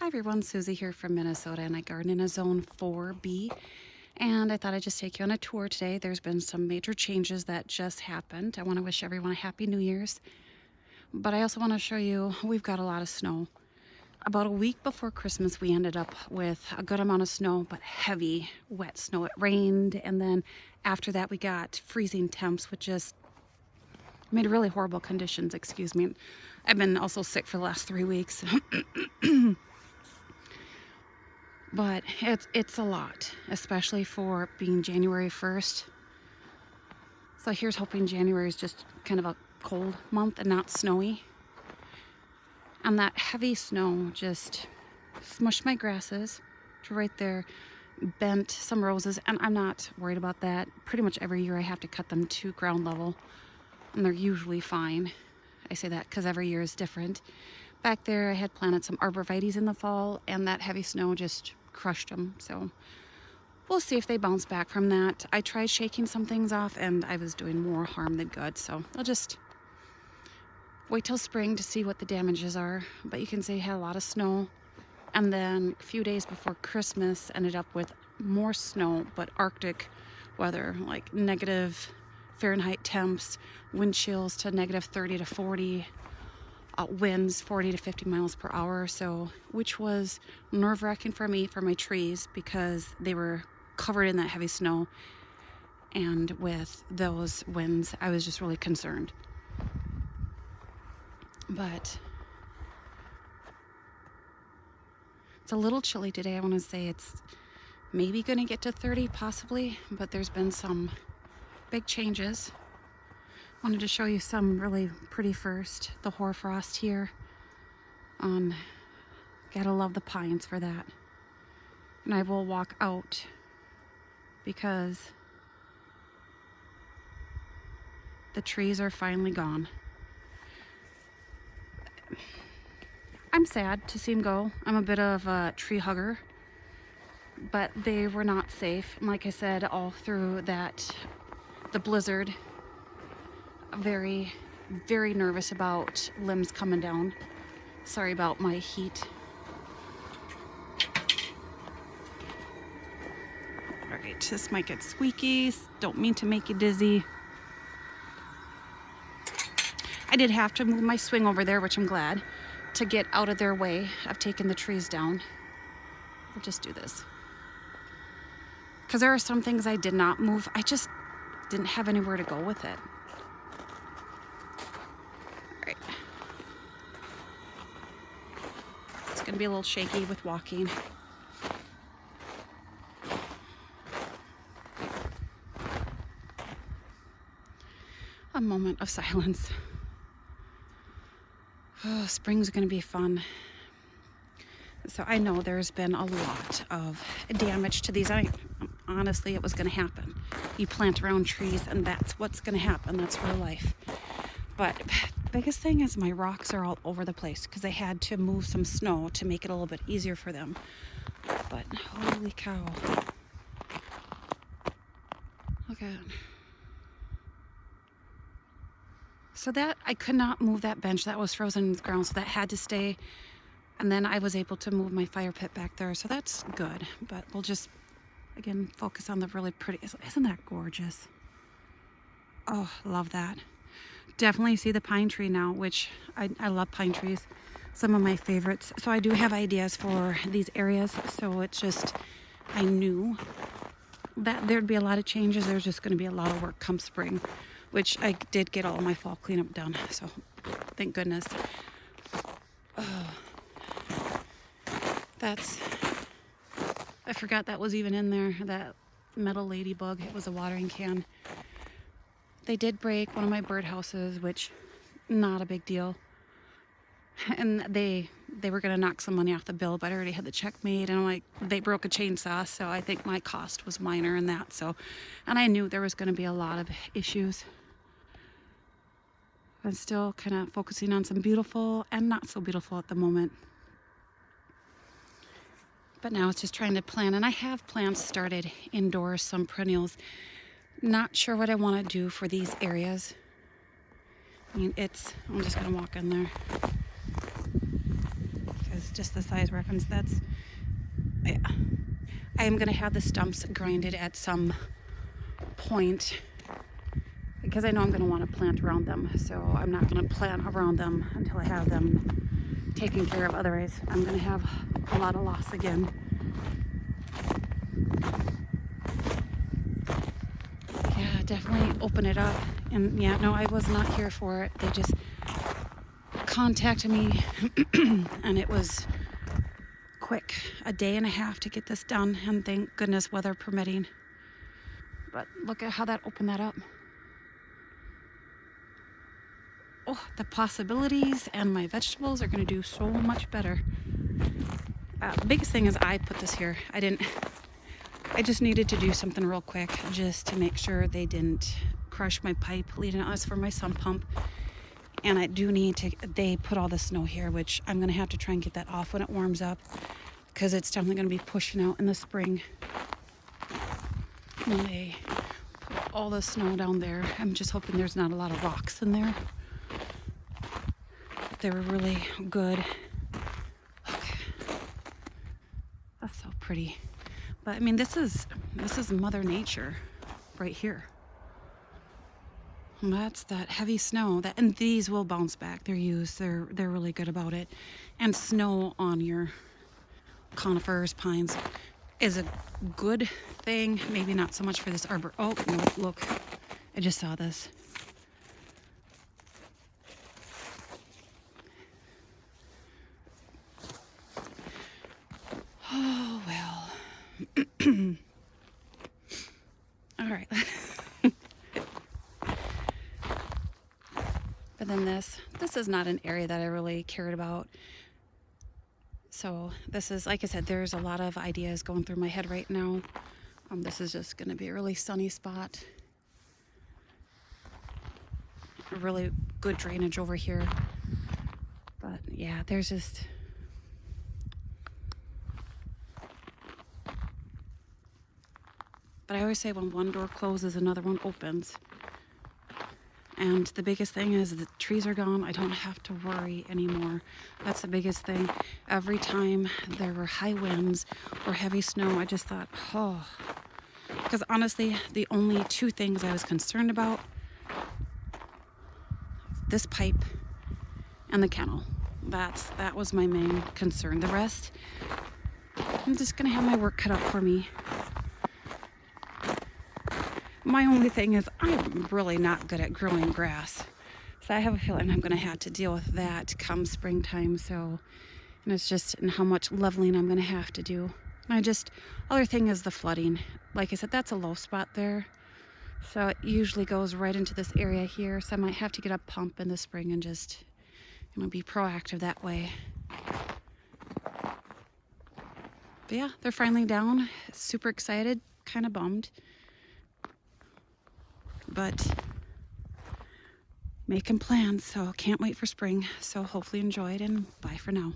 Hi everyone, Susie here from Minnesota, and I garden in a zone 4B, and I thought I'd just take you on a tour today. There's been some major changes that just happened. I want to wish everyone a happy New Year's, but I also want to show you we've got a lot of snow. About a week before Christmas we ended up with a good amount of snow, but heavy wet snow. It rained, and then after that we got freezing temps, which just made really horrible conditions. Excuse me. I've been also sick for the last 3 weeks. But it's a lot, especially for being January 1st. So here's hoping January is just kind of a cold month and not snowy. And that heavy snow just smushed my grasses to right there, bent some roses, and I'm not worried about that. Pretty much every year I have to cut them to ground level, and they're usually fine. I say that because every year is different. Back there I had planted some arborvitaes in the fall, and that heavy snow just crushed them. So we'll see if they bounce back from that. I tried shaking some things off and I was doing more harm than good. So I'll just wait till spring to see what the damages are. But you can see I had a lot of snow. And then a few days before Christmas ended up with more snow, but Arctic weather, like negative Fahrenheit temps, wind chills to negative 30 to 40. Winds 40 to 50 miles per hour, so which was nerve-wracking for me, for my trees, because they were covered in that heavy snow, and with those winds I was just really concerned. But it's a little chilly today. I want to say it's maybe going to get to 30 possibly, but there's been some big changes. Wanted to show you some really pretty first. The hoarfrost here. Gotta love the pines for that. And I will walk out because the trees are finally gone. I'm sad to see them go. I'm a bit of a tree hugger, but they were not safe. And like I said, all through the blizzard, very, very nervous about limbs coming down. Sorry about my heat. All right, this might get squeaky. Don't mean to make you dizzy. I did have to move my swing over there, which I'm glad, to get out of their way. I've taken the trees down. We'll just do this. Because there are some things I did not move. I just didn't have anywhere to go with it. Right. It's going to be a little shaky with walking. A moment of silence. Oh, spring's going to be fun. So I know there's been a lot of damage to these. Honestly, it was going to happen. You plant around trees and that's what's going to happen. That's real life. But biggest thing is my rocks are all over the place because I had to move some snow to make it a little bit easier for them. But holy cow. Look at it. So that, I could not move that bench. That was frozen in the ground, so that had to stay. And then I was able to move my fire pit back there, so that's good. But we'll just, again, focus on the really pretty. Isn't that gorgeous? Oh, love that. Definitely see the pine tree now, which I love pine trees. Some of my favorites. So I do have ideas for these areas. So it's just, I knew that there'd be a lot of changes. There's just going to be a lot of work come spring, which I did get all my fall cleanup done. So thank goodness. I forgot that was even in there, that metal ladybug. It was a watering can. They did break one of my birdhouses, which not a big deal. And they were gonna knock some money off the bill, but I already had the check made, and I'm like, they broke a chainsaw, so I think my cost was minor in that. So, and I knew there was gonna be a lot of issues. I'm still kind of focusing on some beautiful and not so beautiful at the moment. But now it's just trying to plan, and I have plants started indoors, some perennials. Not sure what I want to do for these areas. I mean, I'm just gonna walk in there because just the size reference. That's, yeah. I am gonna have the stumps grinded at some point because I know I'm gonna want to plant around them. So I'm not gonna plant around them until I have them taken care of. Otherwise, I'm gonna have a lot of loss again. Yeah, definitely open it up. And yeah, no, I was not here for it. They just contacted me and it was quick, a day and a half to get this done, and thank goodness weather permitting. But look at how that opened that up. Oh, the possibilities, and my vegetables are going to do so much better. The biggest thing is I put this here. I just needed to do something real quick just to make sure they didn't crush my pipe leading out. It's for my sump pump. And I do need to, they put all the snow here, which I'm going to have to try and get that off when it warms up, because it's definitely going to be pushing out in the spring when they put all the snow down there. I'm just hoping there's not a lot of rocks in there. But they were really good. Okay. That's so pretty. But I mean, this is Mother Nature right here. And that's that heavy snow that, and these will bounce back. They're used. They're really good about it. And snow on your conifers, pines is a good thing. Maybe not so much for this arbor. Oh no! Look, I just saw this. Oh well. All right. But then this is not an area that I really cared about. So this is, like I said, there's a lot of ideas going through my head right now. This is just going to be a really sunny spot. A really good drainage over here. But yeah, there's just... But I always say when one door closes, another one opens. And the biggest thing is the trees are gone. I don't have to worry anymore. That's the biggest thing. Every time there were high winds or heavy snow, I just thought, oh. Because honestly, the only two things I was concerned about, this pipe and the kennel. That was my main concern. The rest, I'm just going to have my work cut out for me. My only thing is I'm really not good at growing grass. So I have a feeling I'm going to have to deal with that come springtime. So, and it's just in how much leveling I'm going to have to do. And other thing is the flooding. Like I said, that's a low spot there. So it usually goes right into this area here. So I might have to get a pump in the spring and just, be proactive that way. But yeah, they're finally down. Super excited, kind of bummed. But making plans, so can't wait for spring. So hopefully enjoy it, and bye for now.